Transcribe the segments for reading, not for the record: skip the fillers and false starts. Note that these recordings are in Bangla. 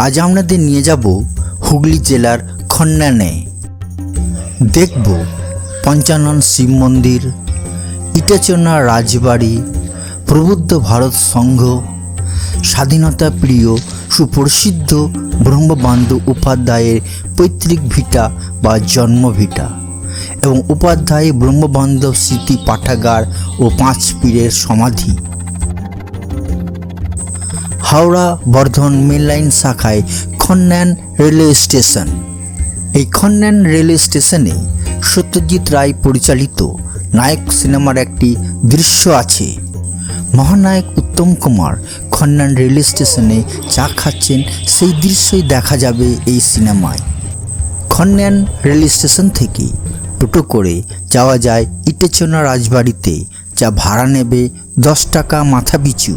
আজ আপনাদের নিয়ে যাব হুগলি জেলার খন্ন্যানে। দেখব পঞ্চানন শিব মন্দির, ইটাচনা রাজবাড়ি, প্রবুদ্ধ ভারত সংঘ, স্বাধীনতা প্রিয় সুপ্রসিদ্ধ ব্রহ্মবন্ধু উপাধ্যায়ের পৈতৃক ভিটা বা জন্মভিটা এবং উপাধ্যায় ব্রহ্মবান্ধব স্মৃতি পাঠাগার ও 5 পীরের সমাধি। হাওড়া বর্ধমান মেনলাইন শাখায় খন্ন্যান রেলওয়ে স্টেশন। এই খন্ন্যান রেলওয়ে স্টেশনে সত্যজিৎ রায় পরিচালিত নায়ক সিনেমার একটি দৃশ্য আছে। মহানায়ক উত্তম কুমার খন্ন্যান রেলওয়ে স্টেশনে চা খাচ্ছেন, সেই দৃশ্যই দেখা যাবে এই সিনেমায়। খন্ন্যান রেলওয়ে স্টেশন থেকে টোটো করে যাওয়া যায় ইটাচনা রাজবাড়িতে, যা ভাড়া নেবে 10 টাকা মাথা পিছু।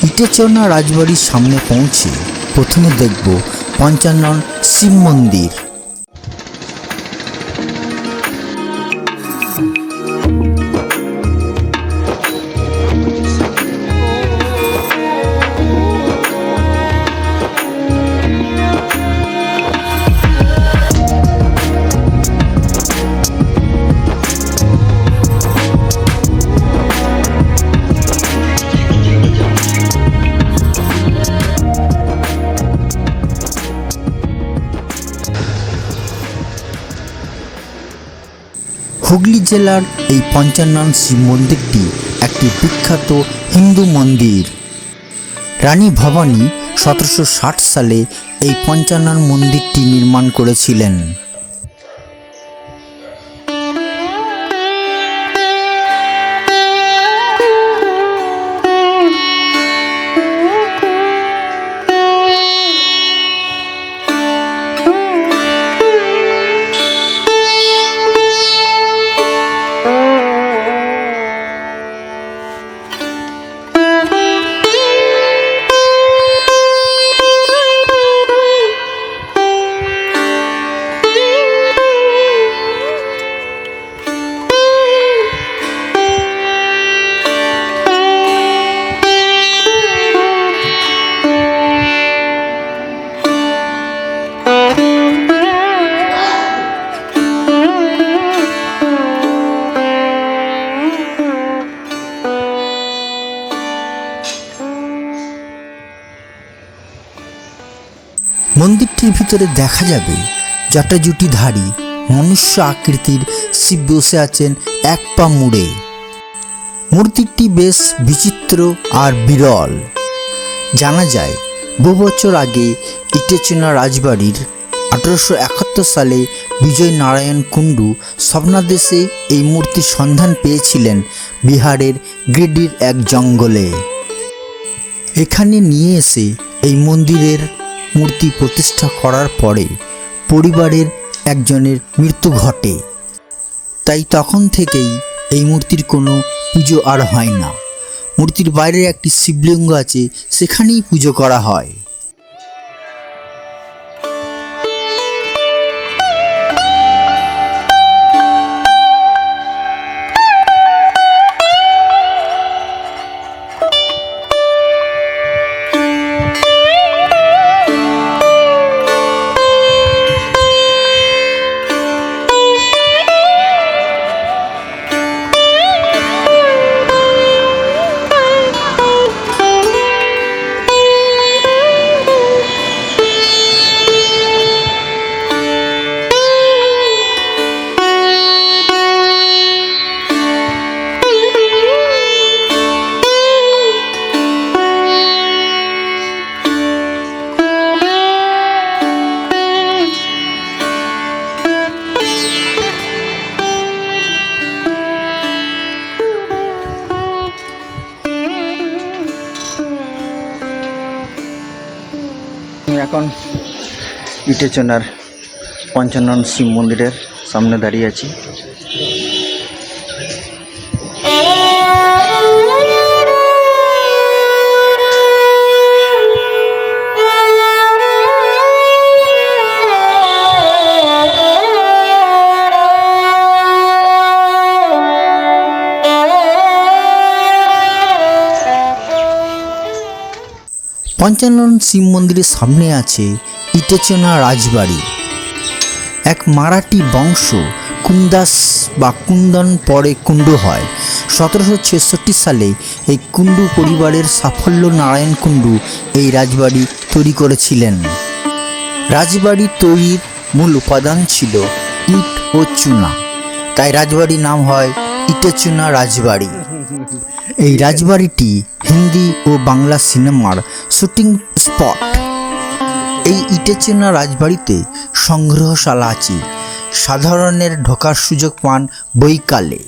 ইটাচনা রাজবাড়ির সামনে পৌঁছে প্রথমে দেখব পঞ্চানন শিব মন্দির। হুগলি জেলার এই পঞ্চানন শিব মন্দিরটি একটি বিখ্যাত হিন্দু মন্দির। রানী ভবানী 1760 সালে এই পঞ্চানন মন্দিরটি নির্মাণ করেছিলেন। মন্দিরটির ভিতরে দেখা যাবে জটাজুটিধারী মনুষ্য আকৃতির শিব বসে আছেন এক পা মুড়ে। মূর্তিটি বেশ বিচিত্র আর বিরল। জানা যায় বহু বছর আগে ইটাচনা রাজবাড়ির 1871 সালে বিজয় নারায়ণ কুণ্ডু স্বপ্নাদেশে এই মূর্তির সন্ধান পেয়েছিলেন বিহারের গিরিডির এক জঙ্গলে। এখানে নিয়ে এসে এই মন্দিরের মূর্তি প্রতিষ্ঠা করার পরে পরিবারের একজনের মৃত্যু ঘটে, তাই তখন থেকেই এই মূর্তির কোনো পুজো আর হয় না। মূর্তির বাইরে একটি শিবলিঙ্গ আছে, সেখানেই পুজো করা হয়। এখন ইটেচনার পঞ্চানন শিব মন্দিরের সামনে দাঁড়িয়ে আছি। পঞ্চানন শিব মন্দিরের সামনে আছে ইটেচনা রাজবাড়ি। এক মারাঠি বংশ কুন্দাস বা কুন্দন পরে কুণ্ডু হয়। 1766 সালে এই কুণ্ডু পরিবারের সাফল্য নারায়ণ কুণ্ডু এই রাজবাড়ি তৈরি করেছিলেন। রাজবাড়ি তৈরির মূল উপাদান ছিল ইট ও চুনা, তাই রাজবাড়ির নাম হয় ইটেচনা রাজবাড়ি। এই রাজবাড়িটি হিন্দি ও বাংলা সিনেমার শুটিং স্পট। এই ইটেচনা রাজবাড়িতে সংগ্রহশালা আছে, সাধারণের ঢোকার সুযোগ পান বৈকালে।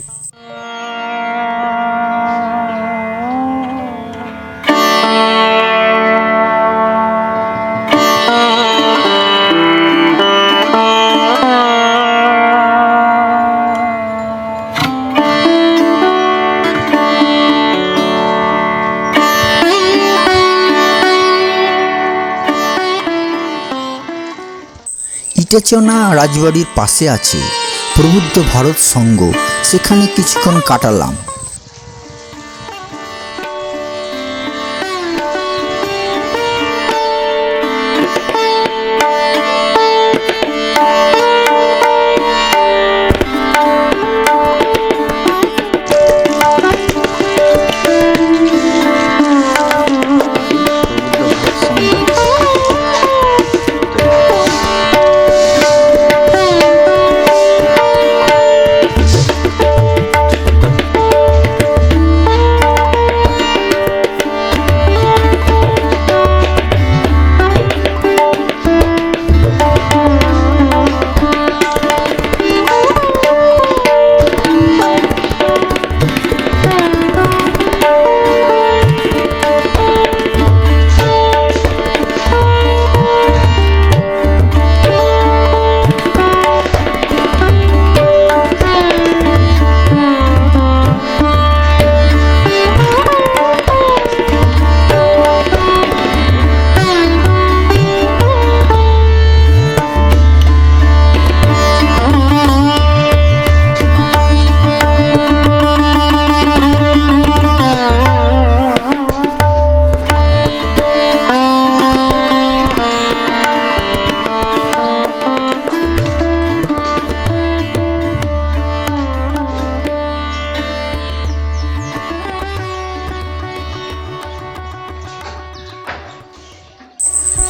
ইটেচনা রাজবাড়ির পাশে আছে প্রবুদ্ধ ভারত সংঘ, সেখানে কিছুক্ষণ কাটালাম।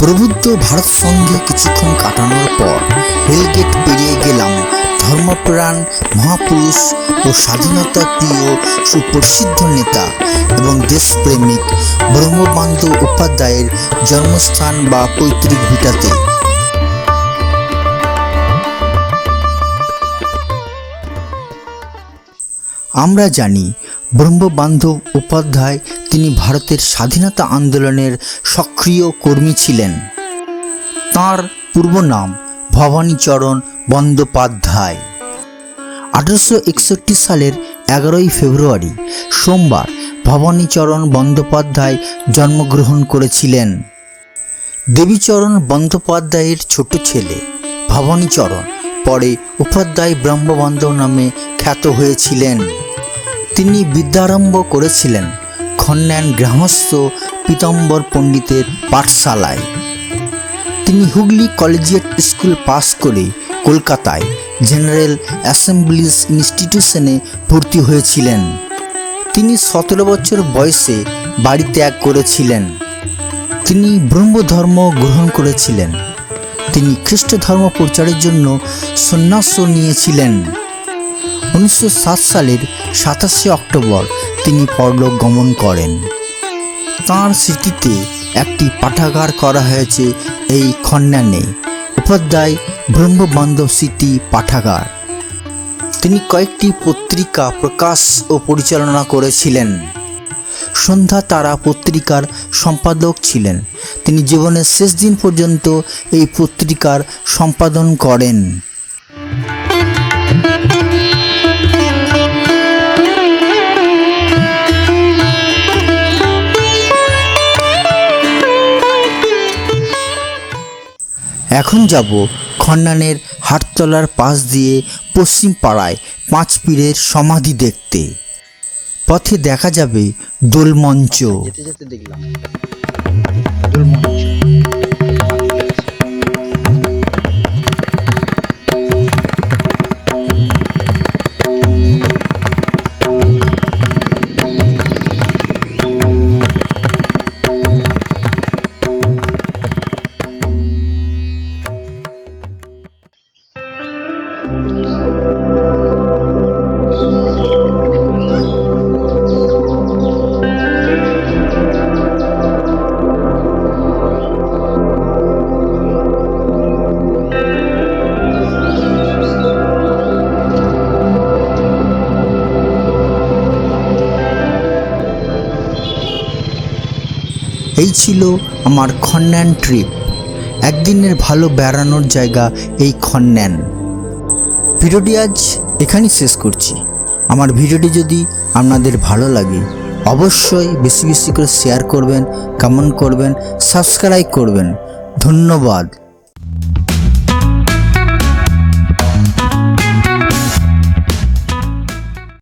প্রবুদ্ধ ভারত সঙ্গে কিছুক্ষণ কাটানোর পর রেলগেট পেরিয়ে গেলাম ধর্মপ্রাণ মহাপুরুষ ও স্বাধীনতা প্রিয় সুপ্রসিদ্ধ নেতা এবং দেশপ্রেমিক ব্রহ্মবন্ধু উপাধ্যায়ের জন্মস্থান বা পৈতৃক ভিটাতে। আমরা জানি ব্রহ্মবন্ধু উপাধ্যায় তিনি ভারতের স্বাধীনতা আন্দোলনের সক্রিয় কর্মী ছিলেন। তাঁর পূর্ব নাম ভবানীচরণ বন্দ্যোপাধ্যায়। 1861 সালের 11 ফেব্রুয়ারি সোমবার ভবানীচরণ বন্দ্যোপাধ্যায় জন্মগ্রহণ করেছিলেন। দেবীচরণ বন্দ্যোপাধ্যায়ের ছোট ছেলে ভবানীচরণ পরে উপাধ্যায় ব্রহ্মবন্ধু নামে খ্যাত হয়েছিলেন। তিনি বিদ্যারম্ভ করেছিলেন খন্ন্যান গ্রামস্থ পীতাম্বর পণ্ডিতের পাঠশালায়। তিনি হুগলি কলেজিয়েট স্কুল পাস করে কলকাতায় জেনারেল অ্যাসেম্বলিজ ইনস্টিটিউশনে ভর্তি হয়েছিলেন। তিনি 17 বছর বয়সে বাড়ি ত্যাগ করেছিলেন। তিনি ব্রহ্মধর্ম গ্রহণ করেছিলেন। তিনি খ্রিস্ট ধর্ম প্রচারের জন্য সন্ন্যাস নিয়েছিলেন। 1907 সালের 27 অক্টোবর তিনি পরলোক গমন করেন। তাঁর স্মৃতিতে একটি পাঠাগার করা হয়েছে এই খন্ন্যানে, উপাধ্যায় ব্রহ্মবন্ধু স্মৃতি পাঠাগার। তিনি কয়েকটি পত্রিকা প্রকাশ ও পরিচালনা করেছিলেন। সন্ধ্যা তারা পত্রিকার সম্পাদক ছিলেন। তিনি জীবনের শেষ দিন পর্যন্ত এই পত্রিকার সম্পাদন করেন। এখন যাব খন্নানের হাটতলার পাশ দিয়ে পশ্চিম পাড়ায় পাঁচ পীরের সমাধি দেখতে। পথে দেখা যাবে দোলমঞ্চ। যেতে যেতে দেখলাম দোলমঞ্চ। এই ছিল আমার খন্ন্যান ট্রিপ। একদিনের ভালো বেড়ানোর জায়গা এই খন্ন্যান। ভিডিওটি আজ এখানেই শেষ করছি। আমার ভিডিওটি যদি আপনাদের ভালো লাগে অবশ্যই বেশি বেশি করে শেয়ার করবেন, কমেন্ট করবেন, সাবস্ক্রাইব করবেন। ধন্যবাদ।